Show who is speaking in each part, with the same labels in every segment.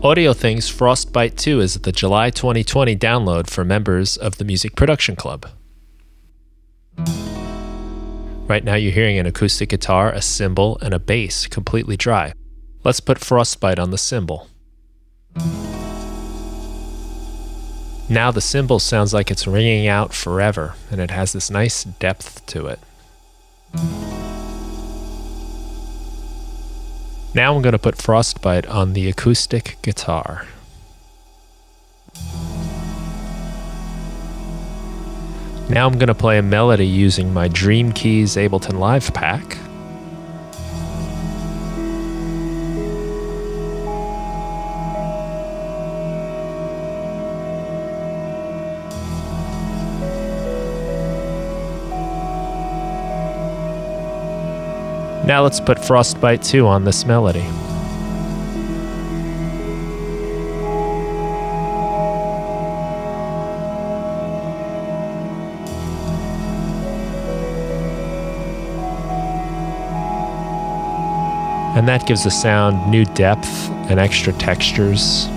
Speaker 1: Audio Things Frostbite 2 is the July 2020 download for members of the Music Production Club. Right now you're hearing an acoustic guitar, a cymbal, and a bass completely dry. Let's put Frostbite on the cymbal. Now the cymbal sounds like it's ringing out forever, and it has this nice depth to it. Now I'm going to put Frostbite on the acoustic guitar. Now I'm going to play a melody using my Dream Keys Ableton Live pack. Now let's put Frostbite 2 on this melody. And that gives the sound new depth and extra textures.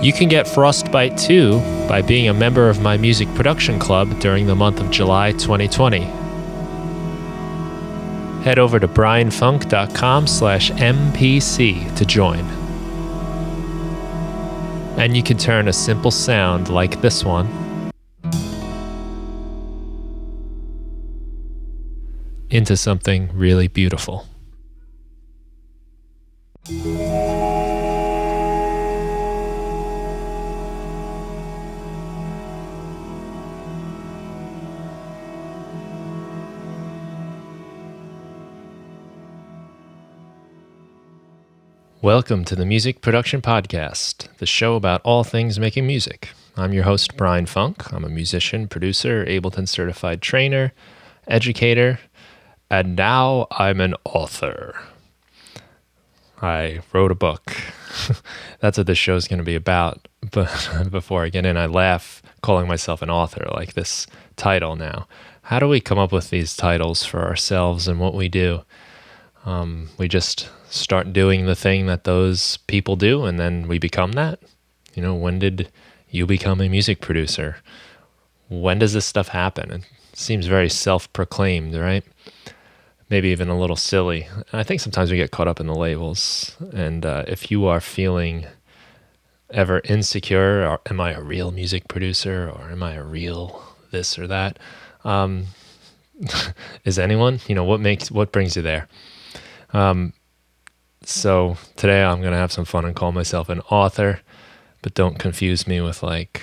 Speaker 1: You can get Frostbite 2 by being a member of my music production club during the month of July 2020. Head over to brianfunk.com/MPC to join. And you can turn a simple sound like this one into something really beautiful. Welcome to the Music Production Podcast, the show about all things making music. I'm your host, Brian Funk. I'm a musician, producer, Ableton certified trainer, educator, and now I'm an author. I wrote a book. That's what this show is going to be about. But before I get in, I laugh calling myself an author, like this title now. How do we come up with these titles for ourselves and what we do? We just start doing the thing that those people do, and then we become that. You know, when did you become a music producer? When does this stuff happen? It seems very self-proclaimed, right? Maybe even a little silly. I think sometimes we get caught up in the labels. And if you are feeling ever insecure, or am I a real music producer, or am I a real this or that? Is anyone? You know, what brings you there? So today I'm going to have some fun and call myself an author, but don't confuse me with like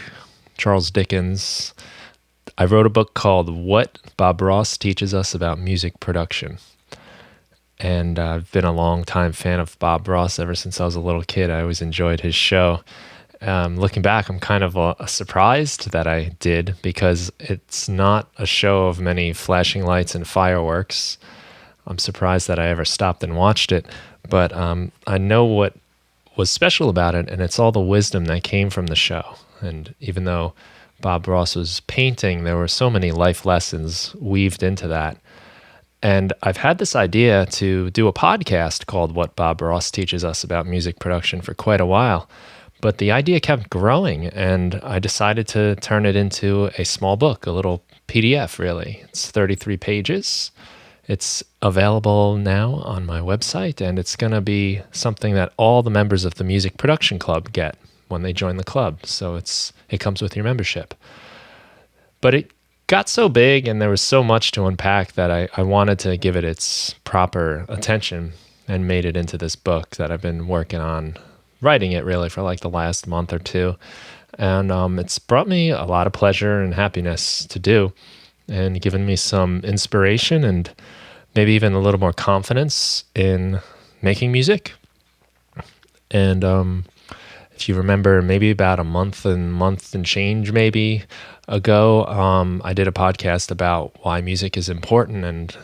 Speaker 1: Charles Dickens. I wrote a book called What Bob Ross Teaches Us About Music Production. And I've been a long time fan of Bob Ross ever since I was a little kid. I always enjoyed his show. Looking back, I'm kind of surprised that I did, because it's not a show of many flashing lights and fireworks. I'm surprised that I ever stopped and watched it, but I know what was special about it, and it's all the wisdom that came from the show. And even though Bob Ross was painting, there were so many life lessons weaved into that. And I've had this idea to do a podcast called What Bob Ross Teaches Us About Music Production for quite a while, but the idea kept growing, and I decided to turn it into a small book, a little PDF, really. It's 33 pages. It's available now on my website, and it's going to be something that all the members of the Music Production Club get when they join the club. So it comes with your membership. But it got so big, and there was so much to unpack, that I wanted to give it its proper attention and made it into this book that I've been working on, writing it really for like the last month or two. And it's brought me a lot of pleasure and happiness to do, and given me some inspiration and maybe even a little more confidence in making music. And if you remember, maybe about a month and change maybe ago, I did a podcast about why music is important. And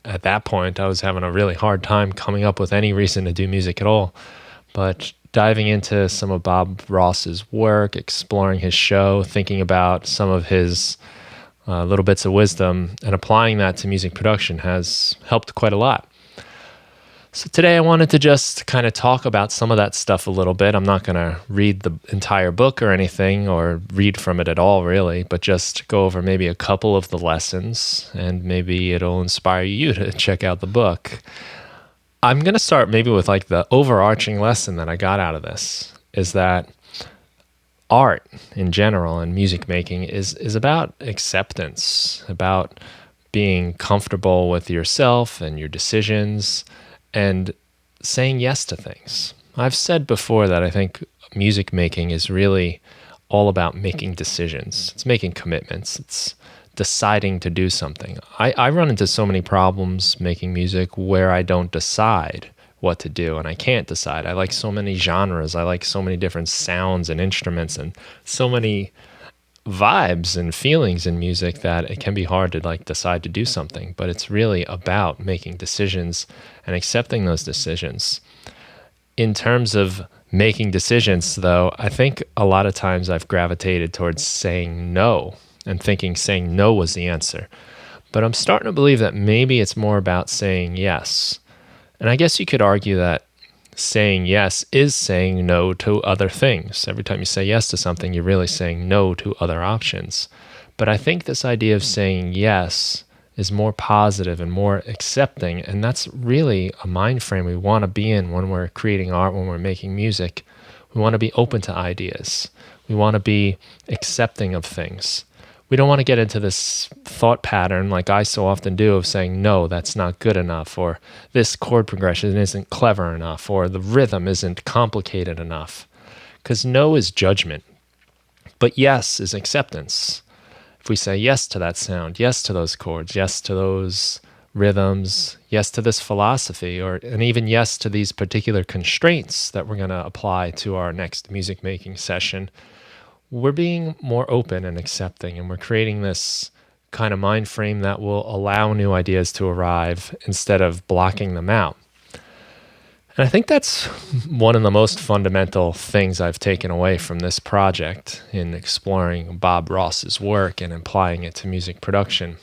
Speaker 1: at that point, I was having a really hard time coming up with any reason to do music at all. But diving into some of Bob Ross's work, exploring his show, thinking about some of his little bits of wisdom, and applying that to music production has helped quite a lot. So today I wanted to just kind of talk about some of that stuff a little bit. I'm not going to read the entire book or anything, or read from it at all, really, but just go over maybe a couple of the lessons, and maybe it'll inspire you to check out the book. I'm going to start maybe with like the overarching lesson that I got out of this, is that art in general and music making is about acceptance, about being comfortable with yourself and your decisions, and saying yes to things. I've said before that I think music making is really all about making decisions. It's making commitments. It's deciding to do something. I run into so many problems making music where I don't decide what to do, and I can't decide. I like so many genres. I like so many different sounds and instruments and so many vibes and feelings in music that it can be hard to like decide to do something, but it's really about making decisions and accepting those decisions. In terms of making decisions, though, I think a lot of times I've gravitated towards saying no and thinking saying no was the answer. But I'm starting to believe that maybe it's more about saying yes. And I guess you could argue that saying yes is saying no to other things. Every time you say yes to something, you're really saying no to other options. But I think this idea of saying yes is more positive and more accepting, and that's really a mind frame we want to be in when we're creating art, when we're making music. We want to be open to ideas. We want to be accepting of things. We don't want to get into this thought pattern like I so often do of saying, no, that's not good enough, or this chord progression isn't clever enough, or the rhythm isn't complicated enough. Because no is judgment, but yes is acceptance. If we say yes to that sound, yes to those chords, yes to those rhythms, yes to this philosophy, and even yes to these particular constraints that we're going to apply to our next music making session, we're being more open and accepting, and we're creating this kind of mind frame that will allow new ideas to arrive instead of blocking them out. And I think that's one of the most fundamental things I've taken away from this project in exploring Bob Ross's work and applying it to music production.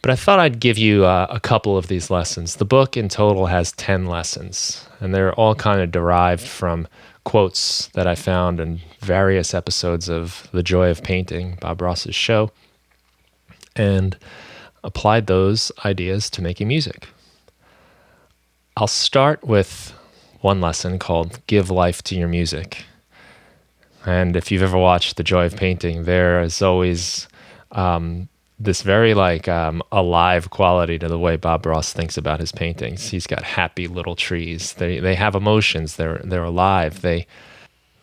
Speaker 1: But I thought I'd give you a couple of these lessons. The book in total has 10 lessons, and they're all kind of derived from quotes that I found in various episodes of The Joy of Painting, Bob Ross's show, and applied those ideas to making music. I'll start with one lesson called Give Life to Your Music. And if you've ever watched The Joy of Painting, there is always this very alive quality to the way Bob Ross thinks about his paintings. He's got happy little trees. They have emotions. They're alive. They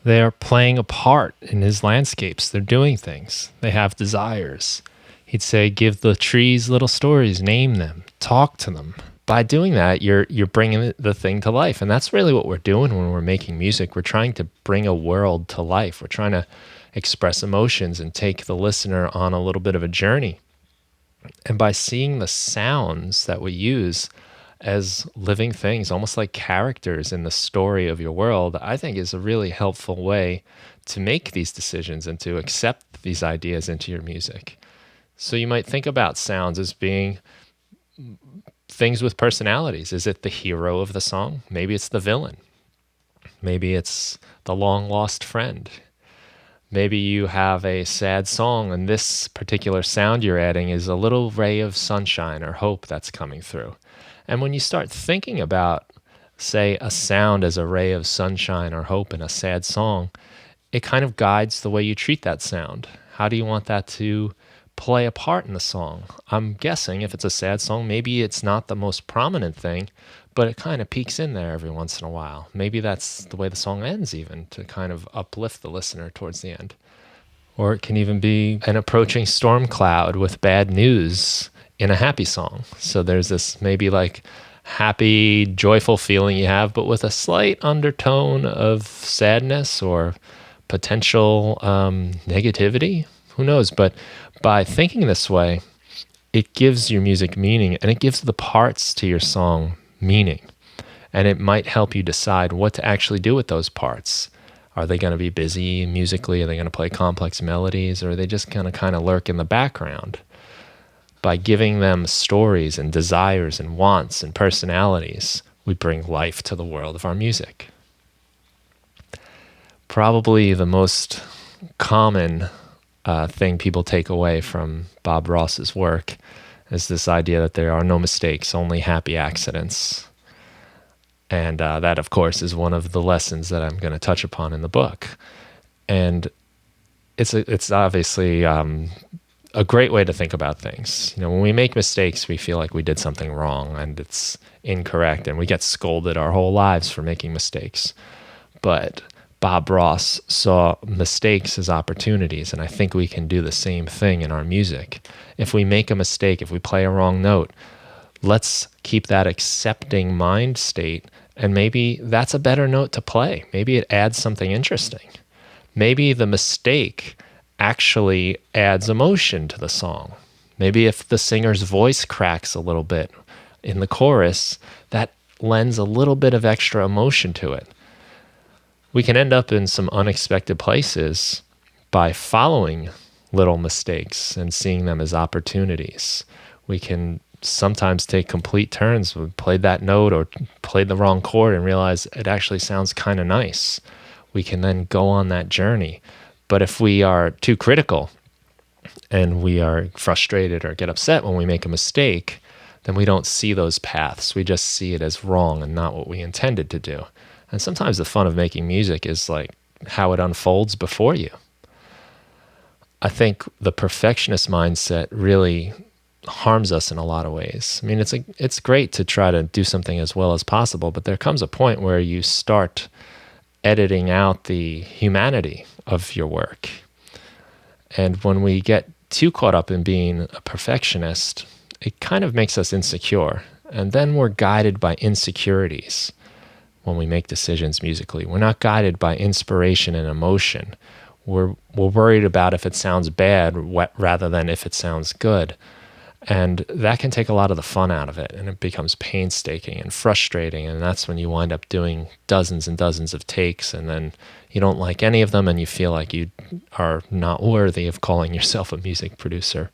Speaker 1: are playing a part in his landscapes. They're doing things. They have desires. He'd say, give the trees little stories, name them, talk to them. By doing that, you're bringing the thing to life. And that's really what we're doing when we're making music. We're trying to bring a world to life. We're trying to express emotions and take the listener on a little bit of a journey. And by seeing the sounds that we use as living things, almost like characters in the story of your world, I think is a really helpful way to make these decisions and to accept these ideas into your music. So you might think about sounds as being things with personalities. Is it the hero of the song? Maybe it's the villain. Maybe it's the long-lost friend. Maybe you have a sad song, and this particular sound you're adding is a little ray of sunshine or hope that's coming through. And when you start thinking about, say, a sound as a ray of sunshine or hope in a sad song, it kind of guides the way you treat that sound. How do you want that to play a part in the song? I'm guessing if it's a sad song, maybe it's not the most prominent thing, but it kind of peeks in there every once in a while. Maybe that's the way the song ends, even, to kind of uplift the listener towards the end. Or it can even be an approaching storm cloud with bad news in a happy song. So there's this maybe like happy, joyful feeling you have, but with a slight undertone of sadness or potential negativity. Who knows? But by thinking this way, it gives your music meaning, and it gives the parts to your song meaning. And it might help you decide what to actually do with those parts. Are they going to be busy musically? Are they going to play complex melodies? Or are they just going to kind of lurk in the background? By giving them stories and desires and wants and personalities, we bring life to the world of our music. Probably the most common thing people take away from Bob Ross's work is this idea that there are no mistakes, only happy accidents. And that, of course, is one of the lessons that I'm going to touch upon in the book. And it's obviously a great way to think about things. You know, when we make mistakes, we feel like we did something wrong and it's incorrect, and we get scolded our whole lives for making mistakes. But Bob Ross saw mistakes as opportunities, and I think we can do the same thing in our music. If we make a mistake, if we play a wrong note, let's keep that accepting mind state, and maybe that's a better note to play. Maybe it adds something interesting. Maybe the mistake actually adds emotion to the song. Maybe if the singer's voice cracks a little bit in the chorus, that lends a little bit of extra emotion to it. We can end up in some unexpected places by following little mistakes and seeing them as opportunities. We can sometimes take complete turns. We played that note or played the wrong chord and realize it actually sounds kind of nice. We can then go on that journey. But if we are too critical and we are frustrated or get upset when we make a mistake, then we don't see those paths. We just see it as wrong and not what we intended to do. And sometimes the fun of making music is like how it unfolds before you. I think the perfectionist mindset really harms us in a lot of ways. I mean, it's great to try to do something as well as possible, but there comes a point where you start editing out the humanity of your work. And when we get too caught up in being a perfectionist, it kind of makes us insecure. And then we're guided by insecurities when we make decisions musically. We're not guided by inspiration and emotion. We're worried about if it sounds bad rather than if it sounds good. And that can take a lot of the fun out of it, and it becomes painstaking and frustrating, and that's when you wind up doing dozens and dozens of takes, and then you don't like any of them, and you feel like you are not worthy of calling yourself a music producer.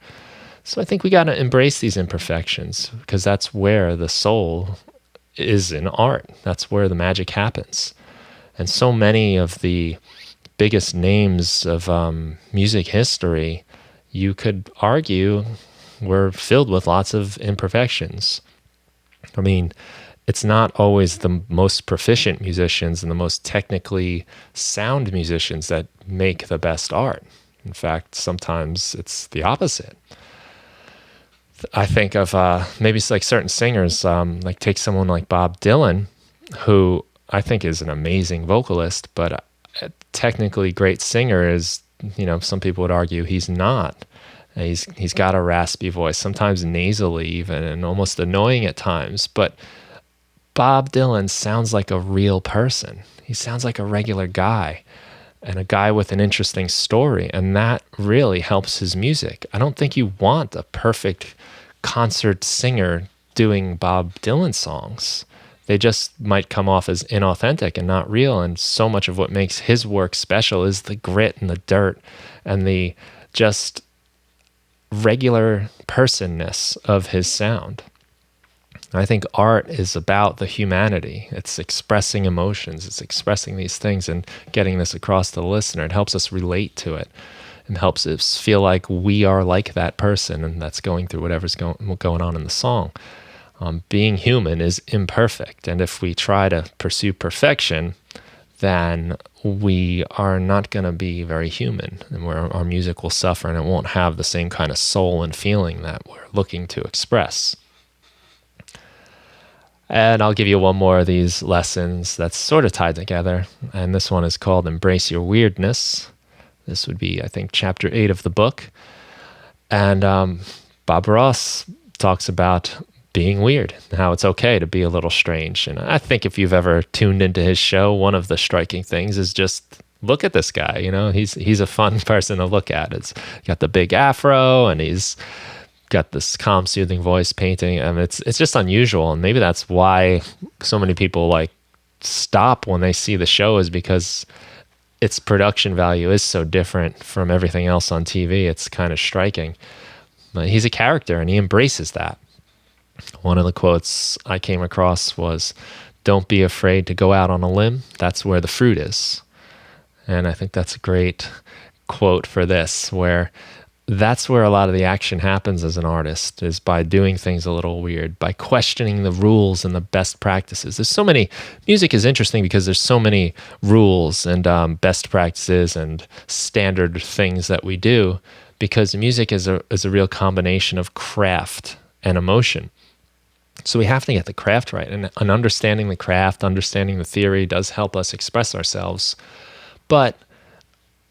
Speaker 1: So I think we got to embrace these imperfections, because that's where the soul is in art. That's where the magic happens. And so many of the biggest names of music history, you could argue, were filled with lots of imperfections. I mean, it's not always the most proficient musicians and the most technically sound musicians that make the best art. In fact, sometimes it's the opposite. I think of maybe it's like certain singers, like take someone like Bob Dylan, who I think is an amazing vocalist, but a technically great singer is, you know, some people would argue he's not. He's got a raspy voice, sometimes nasally even, and almost annoying at times. But Bob Dylan sounds like a real person. He sounds like a regular guy, and a guy with an interesting story, and that really helps his music. I don't think you want a perfect concert singer doing Bob Dylan songs. They just might come off as inauthentic and not real, and so much of what makes his work special is the grit and the dirt and the just regular personness of his sound. I think art is about the humanity. It's expressing emotions. It's expressing these things and getting this across to the listener. It helps us relate to it and helps us feel like we are like that person and that's going through whatever's going on in the song. Being human is imperfect. And if we try to pursue perfection, then we are not going to be very human, and where our music will suffer and it won't have the same kind of soul and feeling that we're looking to express. And I'll give you one more of these lessons that's sort of tied together, and this one is called Embrace Your Weirdness. This would be, I think, chapter 8 of the book. And Bob Ross talks about being weird, how it's okay to be a little strange. And I think if you've ever tuned into his show, one of the striking things is just look at this guy. You know, he's a fun person to look at. It's got the big afro, and he's got this calm, soothing voice painting, and it's just unusual. And maybe that's why so many people like stop when they see the show, is because its production value is so different from everything else on TV. It's kind of striking. But he's a character, and he embraces that. One of the quotes I came across was, "Don't be afraid to go out on a limb. That's where the fruit is." And I think that's a great quote for this, where that's where a lot of the action happens as an artist, is by doing things a little weird, by questioning the rules and the best practices. There's so many, music is interesting because there's so many rules and best practices and standard things that we do, because music is a real combination of craft and emotion. So we have to get the craft right, and understanding the craft, understanding the theory does help us express ourselves. But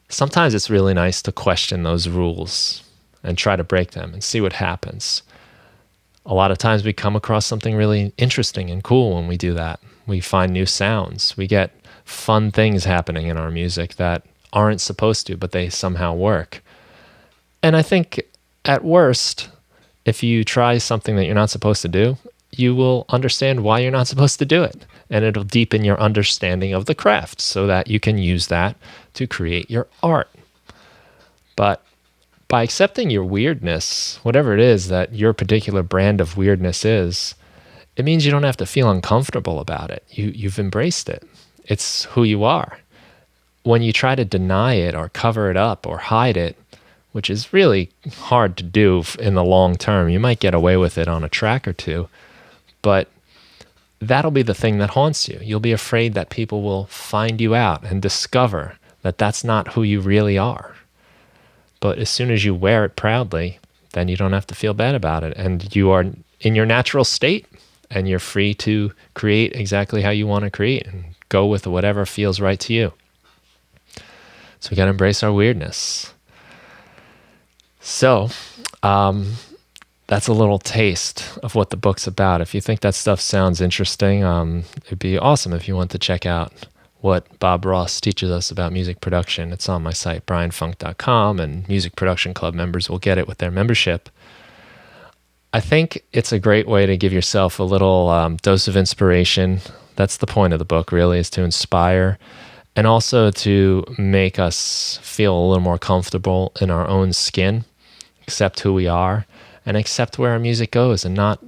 Speaker 1: sometimes it's really nice to question those rules and try to break them and see what happens. A lot of times we come across something really interesting and cool when we do that. We find new sounds. We get fun things happening in our music that aren't supposed to, but they somehow work. And I think at worst, if you try something that you're not supposed to do, you will understand why you're not supposed to do it. And it'll deepen your understanding of the craft so that you can use that to create your art. But by accepting your weirdness, whatever it is that your particular brand of weirdness is, it means you don't have to feel uncomfortable about it. You've embraced it. It's who you are. When you try to deny it or cover it up or hide it, which is really hard to do in the long term, you might get away with it on a track or two, but that'll be the thing that haunts you. You'll be afraid that people will find you out and discover that that's not who you really are. But as soon as you wear it proudly, then you don't have to feel bad about it. And you are in your natural state, and you're free to create exactly how you want to create and go with whatever feels right to you. So we got to embrace our weirdness. So, that's a little taste of what the book's about. If you think that stuff sounds interesting, it'd be awesome if you want to check out what Bob Ross teaches us about music production. It's on my site, brianfunk.com, and Music Production Club members will get it with their membership. I think it's a great way to give yourself a little dose of inspiration. That's the point of the book, really, is to inspire and also to make us feel a little more comfortable in our own skin, accept who we are, and accept where our music goes and not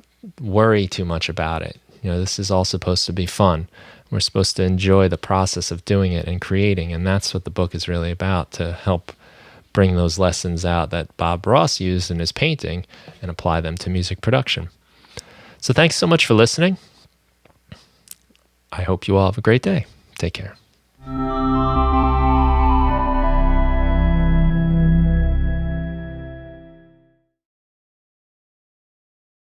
Speaker 1: worry too much about it. You know, this is all supposed to be fun. We're supposed to enjoy the process of doing it and creating, and that's what the book is really about, to help bring those lessons out that Bob Ross used in his painting and apply them to music production. So thanks so much for listening. I hope you all have a great day. Take care.